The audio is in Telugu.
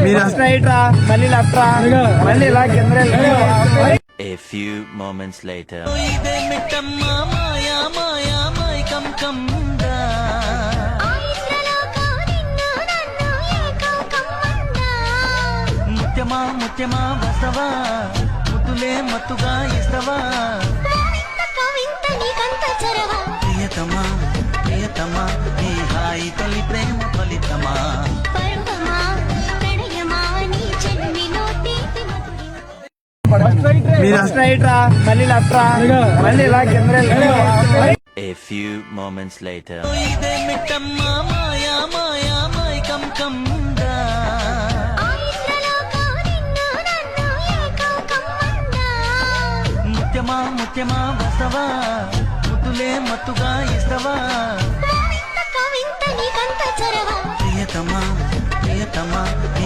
మీరు స్ట్రైట్ రా, మళ్ళీ లెఫ్ట్ రా, మళ్ళీ ఇలా కింద A few moments later. ముత్యమా ముత్యమా వసవా ముద్దులే మత్తుగా ఇస్తవా ప్రియతమా ప్రియతమా ఈ హాయి తొలి ప్రేమ ఫలితమా మీరు స్ట్రైట్ రా, మళ్ళీ లెఫ్ట్ రా, మళ్ళీ ఇలా కింద A few moments later. ఇదే మిట్టమ్మా మాయా మాయా మైకం కందా ముత్యమా ముత్యమా వసవా ముద్దులే మత్తుగా ఇస్తవా ప్రియతమా ప్రియతమా ఈ